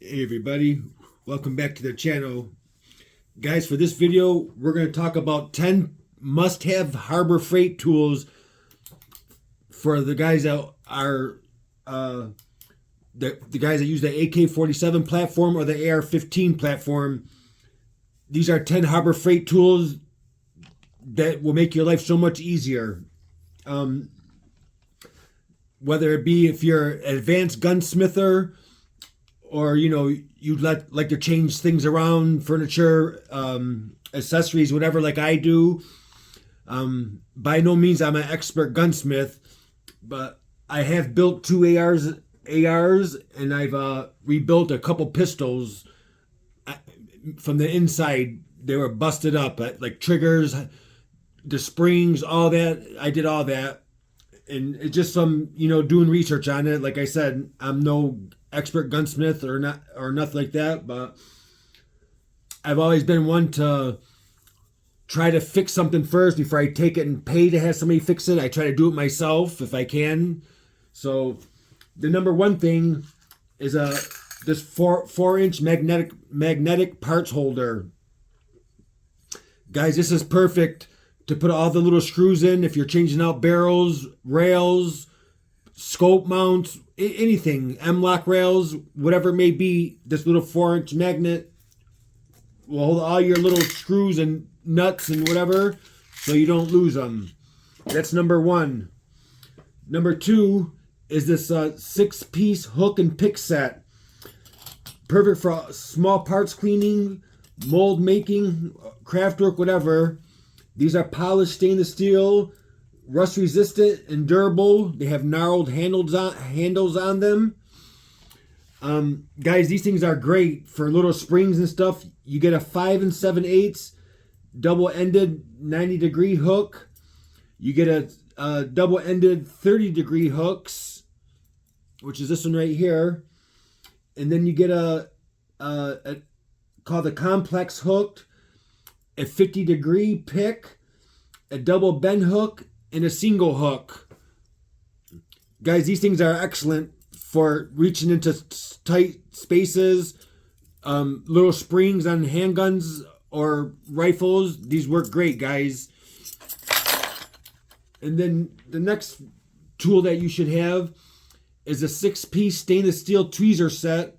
Hey everybody, welcome back to the channel. Guys, for this video, we're going to talk about 10 must-have harbor freight tools for the guys that are the guys that use the AK-47 platform or the AR-15 platform. These are 10 harbor freight tools that will make your life so much easier. Whether it be if you're an advanced gunsmither, or you'd like to change things around, furniture, accessories, whatever, like I do. By no means I'm an expert gunsmith, but I have built two ARs, and I've rebuilt a couple pistols from the inside. They were busted up, like triggers, the springs, all that. I did all that, and it's just from doing research on it. Like I said, I'm no expert gunsmith or nothing like that, but I've always been one to try to fix something first before I take it and pay to have somebody fix it. I try to do it myself if I can. So the number one thing is this 4-inch magnetic parts holder. Guys, this is perfect to put all the little screws in if you're changing out barrels, rails, scope mounts, anything, M-lock rails, whatever it may be. This little 4-inch magnet will hold all your little screws and nuts and whatever, so you don't lose them. That's number one. Number two is this 6-piece hook and pick set. Perfect for small parts cleaning, mold making, craft work, whatever. These are polished stainless steel, rust resistant and durable. They have gnarled handles on them. Guys, these things are great for little springs and stuff. You get a 5 7/8 double-ended 90-degree hook. You get a double-ended 30-degree hooks, which is this one right here. And then you get a called a complex hook, a 50-degree pick, a double bend hook, and a single hook. Guys, these things are excellent for reaching into tight spaces, little springs on handguns or rifles. These work great, guys. And then the next tool that you should have is a 6-piece stainless steel tweezer set.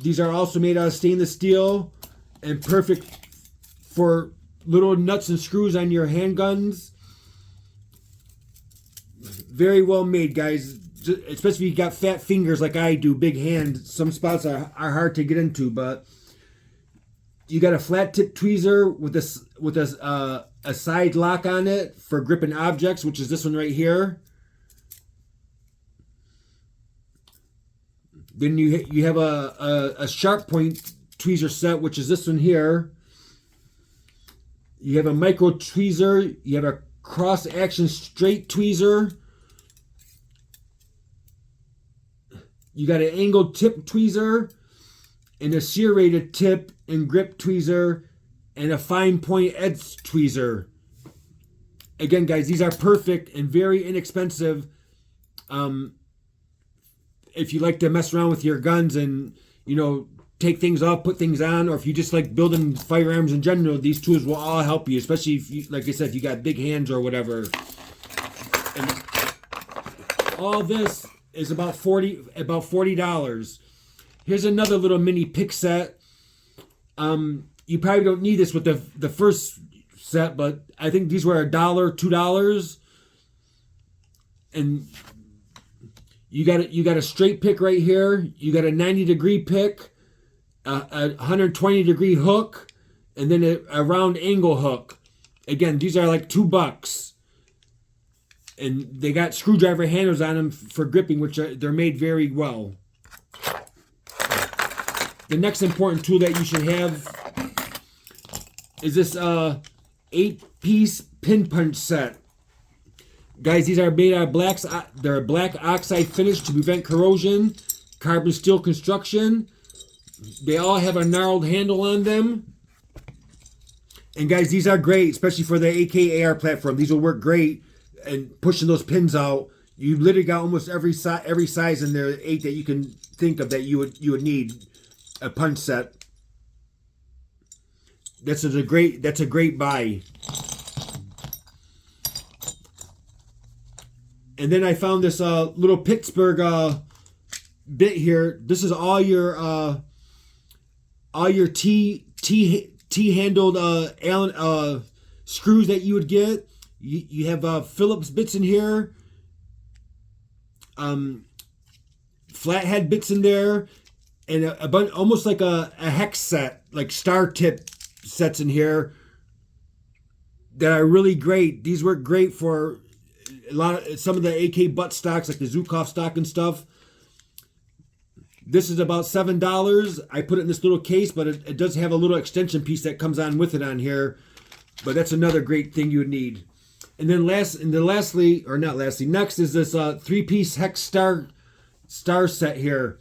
These are also made out of stainless steel and perfect for little nuts and screws on your handguns. Very well made, guys. Especially if you got fat fingers like I do, big hands. Some spots are hard to get into, but you got a flat tip tweezer with a side lock on it for gripping objects, which is this one right here. Then you have a sharp point tweezer set, which is this one here. You have a micro tweezer. You have a cross action straight tweezer. You got an angled tip tweezer and a serrated tip and grip tweezer and a fine point edge tweezer. Again, guys, these are perfect and very inexpensive. If you like to mess around with your guns and, take things off, put things on, or if you just like building firearms in general, these tools will all help you, especially if you, like I said, if you got big hands or whatever. And all this is about $40. Here's another little mini pick set. You probably don't need this with the first set, but I think these were $1, $2. And you got a straight pick right here. You got a 90-degree pick, a 120-degree hook, and then a round angle hook. Again, these are like $2. And they got screwdriver handles on them for gripping, which they're made very well. The next important tool that you should have is this 8-piece pin punch set. Guys, these are made out of blacks. They're a black oxide finish to prevent corrosion, carbon steel construction. They all have a gnarled handle on them. And guys, these are great, especially for the AK-AR platform. These will work great. And pushing those pins out, you literally got almost every size in there, 8 that you can think of that you would need. a punch set. That's a great buy. And then I found this little Pittsburgh bit here. This is all your T-handled Allen screws that you would get. You have Phillips bits in here, flathead bits in there, and a bunch, almost like a hex set, like star tip sets in here that are really great. These work great for some of the AK butt stocks, like the Zukov stock and stuff. This is about $7. I put it in this little case, but it does have a little extension piece that comes on with it on here. But that's another great thing you would need. And then next is this 3-piece Hex Star Set here.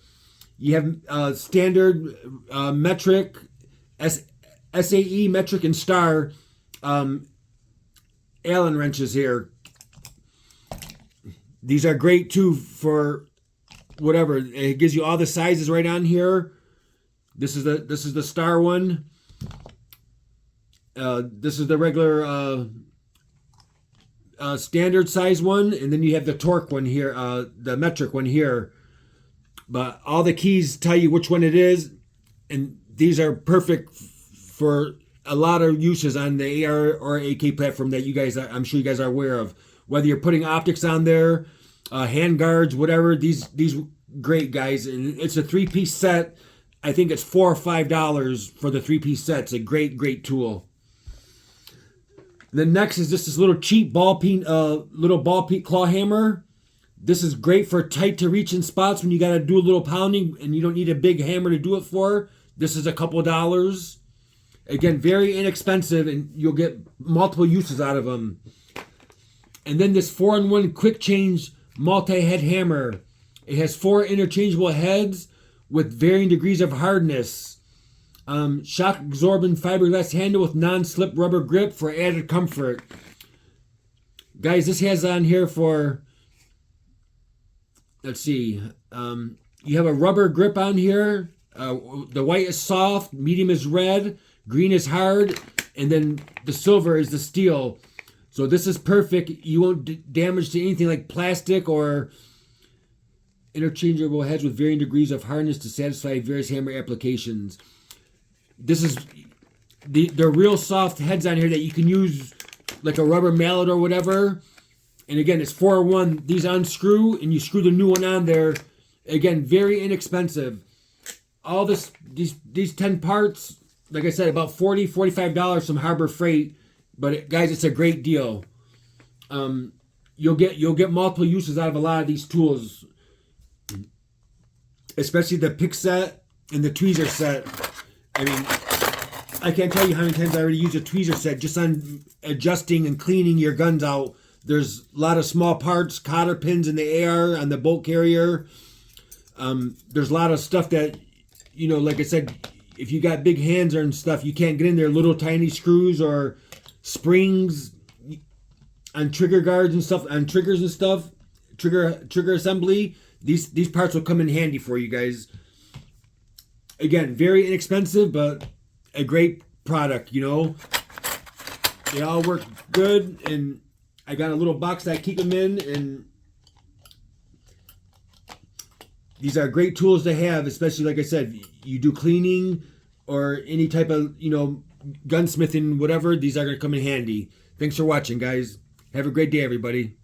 You have standard, metric, SAE, metric, and star Allen wrenches here. These are great too for whatever. It gives you all the sizes right on here. This is the star one. This is the regular standard size one, and then you have the torque one here, the metric one here. But all the keys tell you which one it is, and these are perfect for a lot of uses on the AR or AK platform that you guys, I'm sure you guys are aware of. Whether you're putting optics on there, handguards, whatever, these great guys. And it's a 3-piece set. I think it's $4 or $5 for the 3-piece set. It's a great tool. Then next is just this little cheap ball peen claw hammer. This is great for tight to reach in spots when you got to do a little pounding and you don't need a big hammer to do it for. This is a couple dollars. Again, very inexpensive, and you'll get multiple uses out of them. And then this 4-in-1 quick change multi-head hammer. It has 4 interchangeable heads with varying degrees of hardness. Shock absorbent fiberglass handle with non-slip rubber grip for added comfort. Guys, this has on here for, let's see, you have a rubber grip on here. The white is soft, medium is red, green is hard, and then the silver is the steel. So this is perfect. You won't damage to anything like plastic or interchangeable heads with varying degrees of hardness to satisfy various hammer applications. This is the real soft heads on here that you can use like a rubber mallet or whatever. And again, it's 4-in-1. These unscrew and you screw the new one on there. Again, very inexpensive. All these 10 parts, like I said, about $40, $45 from Harbor Freight. But guys, it's a great deal. You'll get multiple uses out of a lot of these tools, especially the Pick Set and the Tweezer Set. I mean, I can't tell you how many times I already used a Tweezer Set just on adjusting and cleaning your guns out. There's a lot of small parts, cotter pins in the AR on the bolt carrier. There's a lot of stuff that, like I said, if you got big hands and stuff, you can't get in there. Little tiny screws or springs on trigger guards and stuff, on triggers and stuff, trigger assembly. These parts will come in handy for you guys. Again, very inexpensive, but a great product, They all work good, and I got a little box that I keep them in, and these are great tools to have, especially, like I said, you do cleaning or any type of, gunsmithing, whatever. These are going to come in handy. Thanks for watching, guys. Have a great day, everybody.